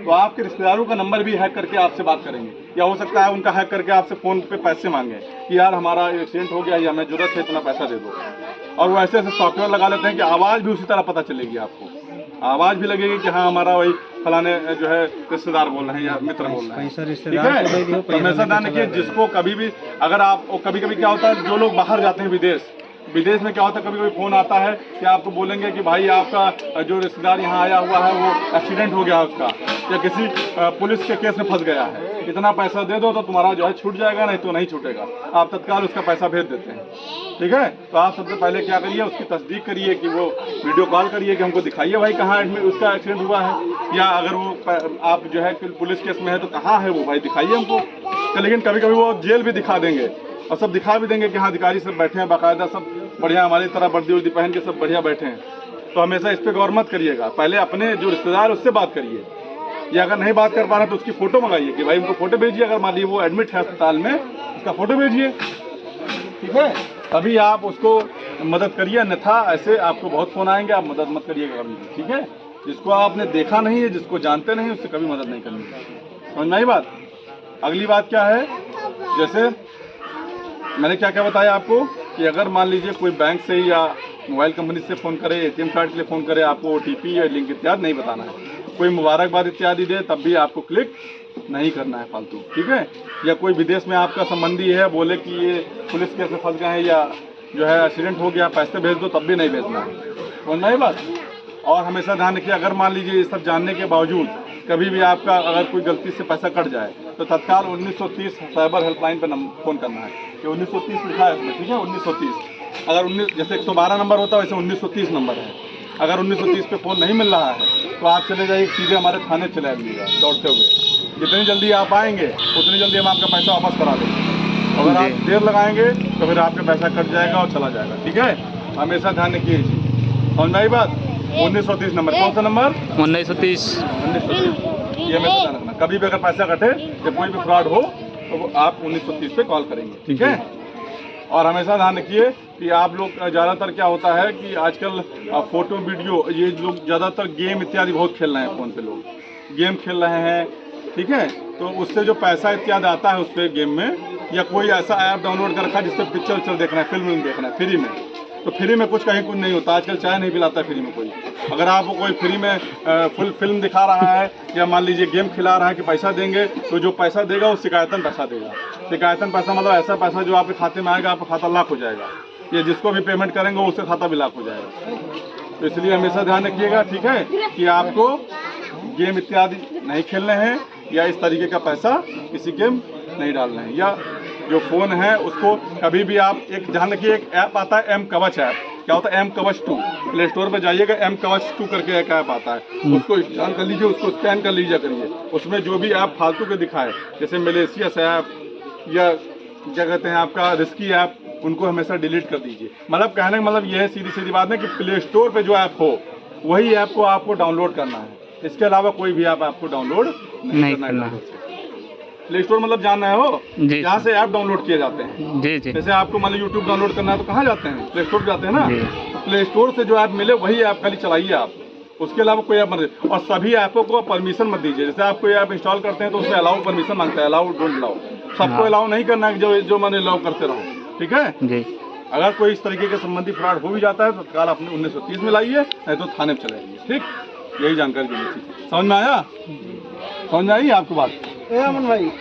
तो आपके रिश्तेदारों का नंबर भी हैक करके आपसे बात करेंगे, या हो सकता है उनका हैक करके आपसे फ़ोन पे पैसे मांगे कि यार हमारा एक्सीडेंट हो गया या हमें ज़रूरत है, इतना पैसा दे दो। और वो ऐसे ऐसे सॉफ्टवेयर लगा लेते हैं कि आवाज़ भी उसी तरह पता चलेगी आपको, आवाज़ भी लगेगी कि हाँ हमारा वही फलाने जो है रिश्तेदार बोल रहे हैं या मित्र बोल रहे हैं, ठीक है। तो हमेशा ध्यान रखिए, जिसको कभी भी अगर आप, कभी कभी क्या होता है जो लोग बाहर जाते हैं विदेश में क्या होता है, कभी कभी फ़ोन आता है कि आपको बोलेंगे कि भाई आपका जो रिश्तेदार यहाँ आया हुआ है वो एक्सीडेंट हो गया उसका, या किसी पुलिस के केस में फंस गया है, इतना पैसा दे दो तो तुम्हारा जो है छूट जाएगा, नहीं तो नहीं छूटेगा। आप तत्काल उसका पैसा भेज देते हैं, ठीक है। तो आप सबसे पहले क्या करिए, उसकी तस्दीक करिए कि वो वीडियो कॉल करिए कि हमको दिखाइए भाई कहाँ एडमिट उसका एक्सीडेंट हुआ है, या अगर वो आप जो है पुलिस केस में है तो कहाँ है वो, भाई दिखाइए हमको। लेकिन कभी कभी वो जेल भी दिखा देंगे और सब दिखा भी देंगे कि हाँ अधिकारी सब बैठे हैं बाकायदा, सब बढ़िया हमारी तरह वर्दी वर्दी पहन के सब बढ़िया बैठे हैं। तो हमेशा इस पर गौर मत करिएगा, पहले अपने जो रिश्तेदार उससे बात करिए, या अगर नहीं बात कर पा रहे तो उसकी फ़ोटो मंगाइए कि भाई उनको फ़ोटो भेजिए, अगर मान लीजिए वो एडमिट है अस्पताल में उसका फ़ोटो भेजिए, ठीक है। तभी आप उसको मदद करिए, अन्यथा ऐसे आपको बहुत फ़ोन आएंगे, आप मदद मत करिएगा कभी, ठीक है। जिसको आपने देखा नहीं है, जिसको जानते नहीं, उससे कभी मदद नहीं करनी, समझ में आई बात। अगली बात क्या है, जैसे मैंने क्या क्या बताया आपको कि अगर मान लीजिए कोई बैंक से या मोबाइल कंपनी से फ़ोन करे, एटीएम कार्ड के लिए फ़ोन करे, आपको ओटीपी या लिंक इत्यादि नहीं बताना है, कोई मुबारकबाद इत्यादि दे तब भी आपको क्लिक नहीं करना है फालतू, ठीक है। या कोई विदेश में आपका संबंधी है बोले कि ये पुलिस केस में फंस गए हैं या जो है एक्सीडेंट हो गया पैसे भेज दो, तब भी नहीं भेजना है, समझना ही बात। और हमेशा ध्यान रखिए, अगर मान लीजिए ये सब जानने के बावजूद कभी भी आपका अगर कोई गलती से पैसा कट जाए तो तत्काल 1930 साइबर हेल्पलाइन पर फ़ोन करना है कि 1930 लिखा है इसमें, ठीक है, 1930। अगर 19 जैसे 112 नंबर होता है वैसे 1930 नंबर है। अगर 1930 पे फ़ोन नहीं मिल रहा है तो आप चले जाइए सीधे हमारे थाने चले आइएगा दौड़ते हुए, जितनी जल्दी आप आएंगे उतनी जल्दी हम आपका पैसा वापस करा देंगे। अगर आप देर लगाएंगे तो फिर आपका पैसा कट जाएगा और चला जाएगा, ठीक है। हमेशा ध्यान रखिए, समझ आई बात। 1930 नंबर, कौन सा नंबर? 1930। ये हमेशा ध्यान रखना, कभी भी अगर पैसा कटे या कोई भी फ्रॉड हो तो आप 1930 पे कॉल करेंगे, ठीक है। और हमेशा ध्यान रखिए कि आप लोग ज़्यादातर क्या होता है कि आजकल फ़ोटो वीडियो ये लोग ज़्यादातर गेम इत्यादि बहुत खेल रहे हैं, फ़ोन पे लोग गेम खेल रहे हैं, ठीक है। तो उससे जो पैसा इत्यादि आता है उस पर गेम में, या कोई ऐसा ऐप डाउनलोड कर रखा है जिससे पिक्चर उच्चर देखना है, फिल्म देखना है फ्री में, तो फ्री में कुछ कहीं कुछ नहीं होता, आजकल चाय नहीं पिलाता फ्री में कोई। अगर आपको कोई फ्री में फुल फिल्म दिखा रहा है या मान लीजिए गेम खिला रहा है कि पैसा देंगे, तो जो पैसा देगा वो शिकायतन पैसा देगा। शिकायतन पैसा मतलब ऐसा पैसा जो आपके खाते में आएगा, आपका खाता लॉक हो जाएगा, या जिसको भी पेमेंट करेंगे उसका खाता भी लॉक हो जाएगा। तो इसलिए हमेशा ध्यान रखिएगा, ठीक है, कि आपको गेम इत्यादि नहीं खेलने हैं या इस तरीके का पैसा किसी गेम नहीं डालना है। या जो फ़ोन है उसको कभी भी आप एक ध्यान रखिए, एक ऐप आता है एम कवच ऐप, क्या होता है एम कवच 2, प्ले स्टोर पर जाइएगा, एम कवच 2 करके एक ऐप आता है, उसको इंस्टॉल कर लीजिए, उसको स्कैन कर लीजिए करिए। उसमें जो भी ऐप फालतू के दिखाए, जैसे मलेशियस ऐप या क्या कहते हैं आपका रिस्की ऐप, उनको हमेशा डिलीट कर दीजिए। मतलब कहने का मतलब यह है सीधी सीधी बात है कि प्ले स्टोर पर जो ऐप हो वही ऐप को आपको डाउनलोड करना है, इसके अलावा कोई भी ऐप आपको डाउनलोड नहीं करना है। प्ले स्टोर मतलब जानना है हो जहाँ से ऐप डाउनलोड किए जाते हैं। जी। जैसे आपको मान लो यूट्यूब डाउनलोड करना है तो कहाँ जाते हैं? प्ले स्टोर जाते हैं ना। प्ले स्टोर से जो ऐप मिले वही ऐप खाली चलाइए आप, उसके अलावा कोई ऐप मत। और सभी ऐपों को परमिशन मत दीजिए। जैसे आप कोई ऐप इंस्टॉल करते हैं तो उसमें अलाउ परमिशन मांगता है, अलाउ डोंट अलाउ, सबको अलाउ नहीं करना है, जो मैंने अलाउ करते रहो, ठीक है जी। अगर कोई इस तरीके के संबंधी फ्रॉड हो भी जाता है तो तत्काल अपने 1930 में लाइए, नहीं तो थाने में चले जाइए, ठीक। यही जानकारी देनी थी, समझ में आया? समझ में आई आपको बात? अमन भाई